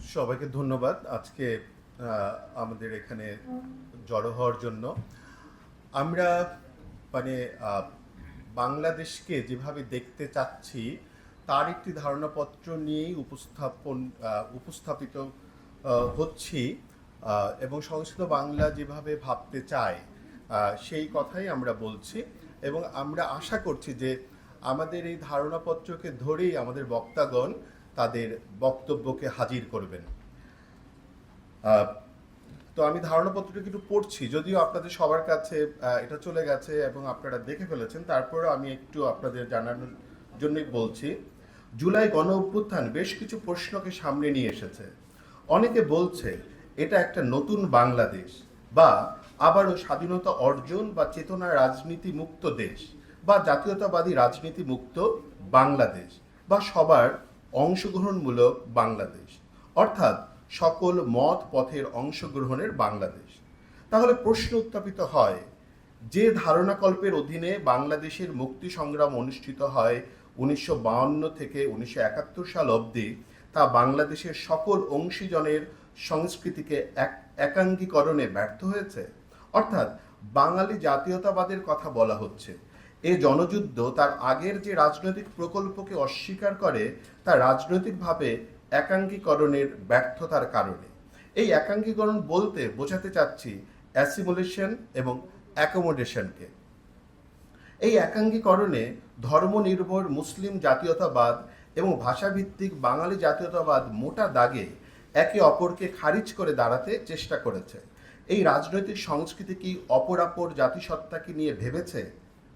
সবাইকে ধন্যবাদ আজকে আমাদের এখানে জড়ো হওয়ার জন্য। আমরা মানে আহ, বাংলাদেশকে যেভাবে দেখতে চাচ্ছি তার একটি ধারণাপত্র নিয়েই উপস্থাপিত হচ্ছি, এবং সংস্কৃত বাংলা যেভাবে ভাবতে চায় সেই কথাই আমরা বলছি। এবং আমরা আশা করছি যে আমাদের এই ধারণাপত্রকে ধরেই আমাদের বক্তাগণ তাদের বক্তব্যকে হাজির করবেন। আহ, তো আমি ধারণাপত্রটা একটু পড়ছি, যদিও আপনাদের সবার কাছে এটা চলে গেছে এবং আপনারা দেখে ফেলেছেন, তারপরেও আমি একটু আপনাদের জানানোর জন্যই বলছি। জুলাই গণ অভ্যুত্থান বেশ কিছু প্রশ্নকে সামনে নিয়ে এসেছে। অনেকে বলছে এটা একটা নতুন বাংলাদেশ, বা আবারও স্বাধীনতা অর্জন বা চেতনা রাজনীতি মুক্ত দেশ, বা জাতীয়তাবাদী রাজনীতি মুক্ত বাংলাদেশ, বা সবার অংশগ্রহণমূলক বাংলাদেশ, অর্থাৎ সকল মত পথের অংশগ্রহণের বাংলাদেশ। তাহলে প্রশ্ন উত্থাপিত হয়, যে ধারণাকল্পের অধীনে বাংলাদেশের মুক্তি সংগ্রাম অনুষ্ঠিত হয় 1952 থেকে 1971 সাল অবধি, তা বাংলাদেশের সকল অংশীজনের সংস্কৃতিকে একাঙ্গীকরণে ব্যর্থ হয়েছে। অর্থাৎ বাঙালি জাতীয়তাবাদের কথা বলা হচ্ছে। এ জনযুদ্ধ তার আগের যে রাজনৈতিক প্রকল্পকে অস্বীকার করে, তা রাজনৈতিকভাবে একাঙ্গীকরণের ব্যর্থতার কারণে। এই একাঙ্গীকরণ বলতে বোঝাতে চাচ্ছি অ্যাসিমুলেশন এবং অ্যাকোমোডেশনকে। এই একাঙ্গীকরণে ধর্মনির্ভর মুসলিম জাতীয়তাবাদ এবং ভাষাভিত্তিক বাঙালি জাতীয়তাবাদ মোটা দাগে একে অপরকে খারিজ করে দাঁড়াতে চেষ্টা করেছে। এই রাজনৈতিক সংস্কৃতি কি অপরাপর জাতিসত্তাকে নিয়ে ভেবেছে?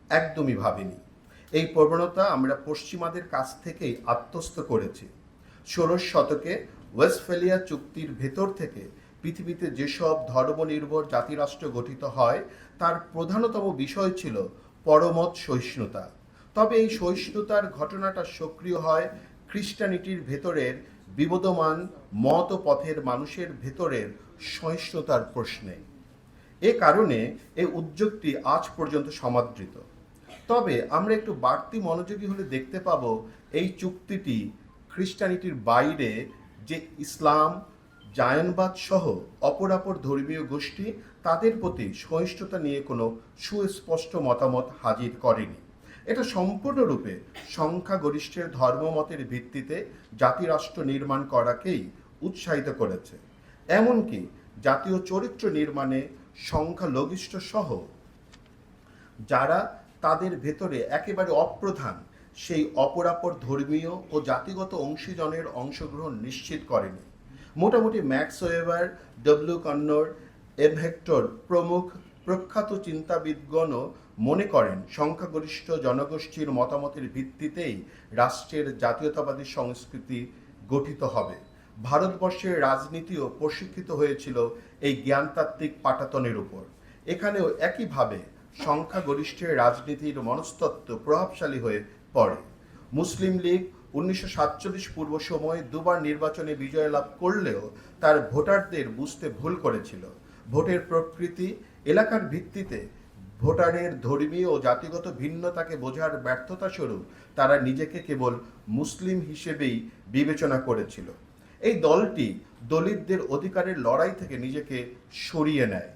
একদমই ভাবেনি। এই প্রবণতা আমরা পশ্চিমাদের কাছ থেকেই আত্মস্থ করেছি। 16 শতকে ওয়েস্টফেলিয়া চুক্তির ভেতর থেকে পৃথিবীতে যেসব ধর্মনির্ভর জাতিরাষ্ট্র গঠিত হয় তার প্রধানতম বিষয় ছিল পরমত সহিষ্ণুতা। তবে এই সহিষ্ণুতার ঘটনাটা সক্রিয় হয় খ্রিস্টানিটির ভেতরের বিবদমান মত ও পথের মানুষের ভেতরের সহিষ্ণুতার প্রশ্নে। এ কারণে এই উদ্যোগটি আজ পর্যন্ত সমাদৃত। তবে আমরা একটু বাড়তি মনোযোগী হলে দেখতে পাব এই চুক্তিটি খ্রিস্টানিটির বাইরে যে ইসলাম, জায়নবাদ সহ অপরাপর ধর্মীয় গোষ্ঠী, তাদের প্রতি সহিষ্ণুতা নিয়ে কোনো সুস্পষ্ট মতামত হাজির করেনি। এটা সম্পূর্ণরূপে সংখ্যাগরিষ্ঠের ধর্মমতের ভিত্তিতে জাতিরাষ্ট্র নির্মাণ করাকেই উৎসাহিত করেছে। এমনকি জাতীয় চরিত্র নির্মাণে সংখ্যালঘিষ্ঠ সহ যারা তাদের ভেতরে একেবারে অপ্রধান, সেই অপরাপর ধর্মীয় ও জাতিগত অংশীজনের অংশগ্রহণ নিশ্চিত করেনি। মোটামুটি Max Weber, W Connor, M Hector প্রমুখ প্রখ্যাত চিন্তাবিদগণও মনে করেন সংখ্যাগরিষ্ঠ জনগোষ্ঠীর মতামতের ভিত্তিতেই রাষ্ট্রের জাতীয়তাবাদী সংস্কৃতি গঠিত হবে। ভারতবর্ষের রাজনীতিও প্রশিক্ষিত হয়েছিল এই জ্ঞানতাত্ত্বিক পাটাতনের উপর। এখানেও একইভাবে সংখ্যাগরিষ্ঠের রাজনীতির মনস্তত্ত্ব প্রভাবশালী হয়ে পড়ে। মুসলিম লীগ 1947 পূর্ব সময়ে দুবার নির্বাচনে বিজয় লাভ করলেও তার ভোটারদের বুঝতে ভুল করেছিল। ভোটের প্রকৃতি, এলাকার ভিত্তিতে ভোটারের ধর্মীয় ও জাতিগত ভিন্নতাকে বোঝার ব্যর্থতা স্বরূপ তারা নিজেকে কেবল মুসলিম হিসেবেই বিবেচনা করেছিল। এই দলটি দলিতদের অধিকারের লড়াই থেকে নিজেকে সরিয়ে নেয়।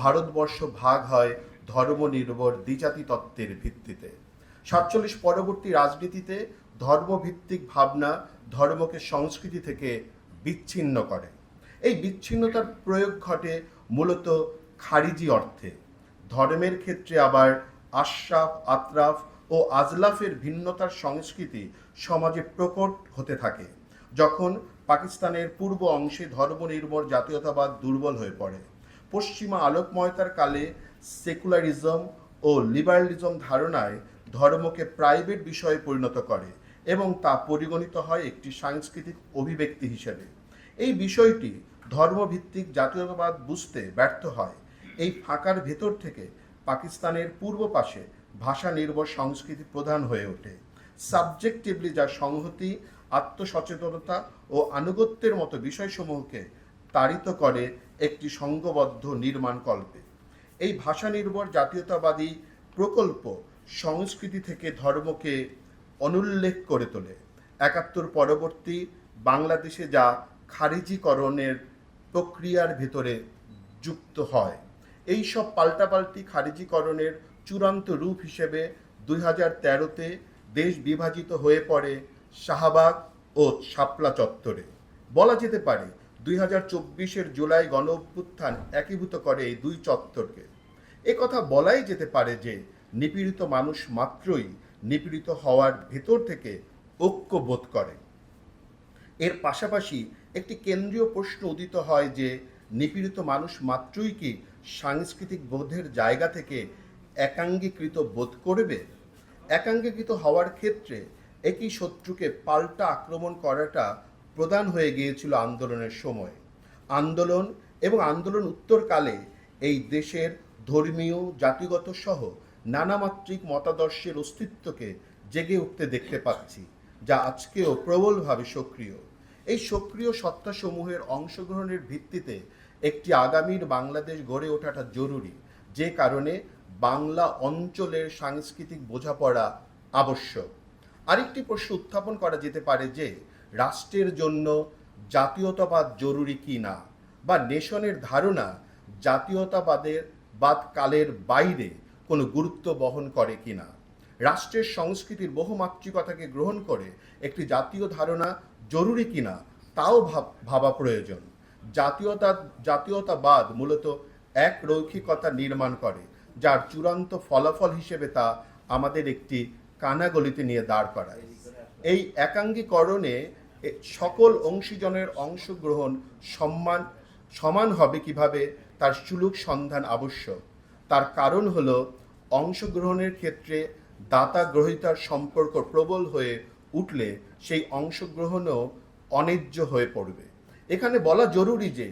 ভারতবর্ষ ভাগ হয় ধর্মনির্ভর দ্বিজাতি তত্ত্বের ভিত্তিতে। 47 পরবর্তী রাজনীতিতে ধর্মভিত্তিক ভাবনা ধর্মকে সংস্কৃতি থেকে বিচ্ছিন্ন করে। এই বিচ্ছিন্নতার প্রয়োগ ঘটে মূলত খারিজি অর্থে। ধর্মের ক্ষেত্রে আবার আশরাফ, আতরাফ ও আজলাফের ভিন্নতার সংস্কৃতি সমাজে প্রকট হতে থাকে যখন পাকিস্তানের পূর্ব অংশে ধর্মনির্ভর জাতীয়তাবাদ দুর্বল হয়ে পড়ে। পশ্চিমা আলোকময়তার কালে সেকুলারিজম ও লিবারালিজম ধারণায় ধর্মকে প্রাইভেট বিষয়ে পরিণত করে এবং তা পরিগণিত হয় একটি সাংস্কৃতিক অভিব্যক্তি হিসেবে। এই বিষয়টি ধর্মভিত্তিক জাতীয়তাবাদ বুঝতে ব্যর্থ হয়। এই ফাঁকার ভেতর থেকে পাকিস্তানের পূর্ব পাশে ভাষা নির্ভর সংস্কৃতি প্রধান হয়ে ওঠে। সাবজেক্টিভলি যা সংহতি, আত্মসচেতনতা ও আনুগত্যের মতো বিষয়সমূহকে তাড়িত করে একটি সংঘবদ্ধ নির্মাণ কল্পে। এই ভাষা নির্ভর জাতীয়তাবাদী প্রকল্প সংস্কৃতি থেকে ধর্মকে অনুল্লেখ করে তোলে। 71 পরবর্তী বাংলাদেশে যা খারিজিকরণের প্রক্রিয়ার ভিতরে যুক্ত হয়। এই সব পাল্টাপাল্টি খারিজিকরণের চূড়ান্ত রূপ হিসেবে 2013-তে দেশ বিভাজিত হয়ে পড়ে শাহবাগ ও শাপলা চত্বরে। বলা যেতে পারে 2024-এর জুলাই গণ অভ্যুত্থান একীভূত করে এই দুই চত্বরকে। কথা বলাই যেতে পারে যে নিপীড়িত মানুষ মাত্রই নিপীড়িত হওয়ার ভেতর থেকে ঐক্য বোধ করে। এর পাশাপাশি একটি কেন্দ্রীয় প্রশ্ন উদিত হয় যে নিপীড়িত মানুষ মাত্রই কি সাংস্কৃতিক বোধের জায়গা থেকে একাঙ্গীকৃত বোধ করবে? একাঙ্গীকৃত হওয়ার ক্ষেত্রে একই শত্রুকে পাল্টা আক্রমণ করাটা প্রধান হয়ে গিয়েছিল আন্দোলনের সময়। আন্দোলন এবং আন্দোলন উত্তরকালে এই দেশের ধর্মীয়, জাতিগত সহ নানামাত্রিক মতাদর্শের অস্তিত্বকে জেগে উঠতে দেখতে পাচ্ছি, যা আজকেও প্রবলভাবে সক্রিয়। এই সক্রিয় সত্তাসমূহের অংশগ্রহণের ভিত্তিতে একটি আগামীর বাংলাদেশ গড়ে ওঠাটা জরুরি, যে কারণে বাংলা অঞ্চলের সাংস্কৃতিক বোঝাপড়া আবশ্যক। আরেকটি প্রশ্ন উত্থাপন করা যেতে পারে যে রাষ্ট্রের জন্য জাতীয়তাবাদ জরুরি কি না, বা নেশনের ধারণা জাতীয়তাবাদ কালের বাইরে কোনো গুরুত্ব বহন করে কিনা। রাষ্ট্রের সংস্কৃতির বহুমাত্রিকতাকে গ্রহণ করে একটি জাতীয় ধারণা জরুরি কিনা তাও ভাবা প্রয়োজন। জাতীয়তাবাদ মূলত এক রৈখিকতা নির্মাণ করে, যার চূড়ান্ত ফলাফল হিসেবে তা আমাদের একটি কানাগলিতে নিয়ে দাঁড় করায়। এই একাঙ্গীকরণে সকল অংশীজনের অংশগ্রহণ সমান হবে কিভাবে তার সুলুক সন্ধান আবশ্যক। তার কারণ হলো অংশগ্রহণের ক্ষেত্রে দাতা গ্রহীতার সম্পর্ক প্রবল হয়ে উঠলে সেই অংশগ্রহণও অন্যায্য হয়ে পড়বে। এখানে বলা জরুরি যে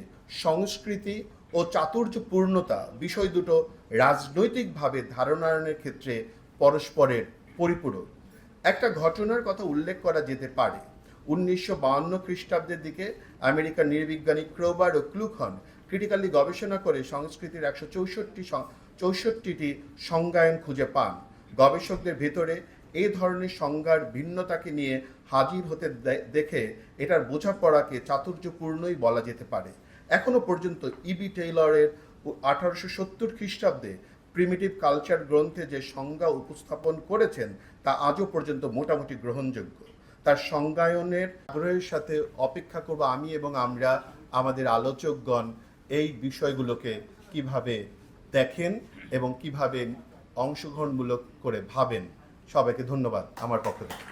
সংস্কৃতি ও চাতুর্যপূর্ণতা বিষয় দুটো রাজনৈতিকভাবে ধারণায়নের ক্ষেত্রে পরস্পরের পরিপূরক। একটা ঘটনার কথা উল্লেখ করা যেতে পারে। 1952 খ্রিস্টাব্দের দিকে আমেরিকার নৃবিজ্ঞানী ক্রোবার ও ক্লুখন ক্রিটিক্যালি গবেষণা করে সংস্কৃতির 164টি সংজ্ঞায়ন খুঁজে পান। গবেষকদের ভেতরে এই ধরনের সংজ্ঞার ভিন্নতাকে নিয়ে হাজির হতে দেখে এটার বোঝাপড়াকে চাতুর্যপূর্ণই বলা যেতে পারে। এখনো পর্যন্ত ইবি টেইলরের 1870 খ্রিস্টাব্দে প্রিমিটিভ কালচার গ্রন্থে যে সংজ্ঞা উপস্থাপন করেছেন তা আজও পর্যন্ত মোটামুটি গ্রহণযোগ্য। তার সংজ্ঞায়নের আগ্রহের সাথে অপেক্ষা করব আমি এবং আমরা আমাদের আলোচকগণ এই বিষয়গুলোকে কিভাবে দেখেন এবং কিভাবে অংশগ্রহণমূলক করে ভাবেন। সবাইকে ধন্যবাদ আমার পক্ষ থেকে।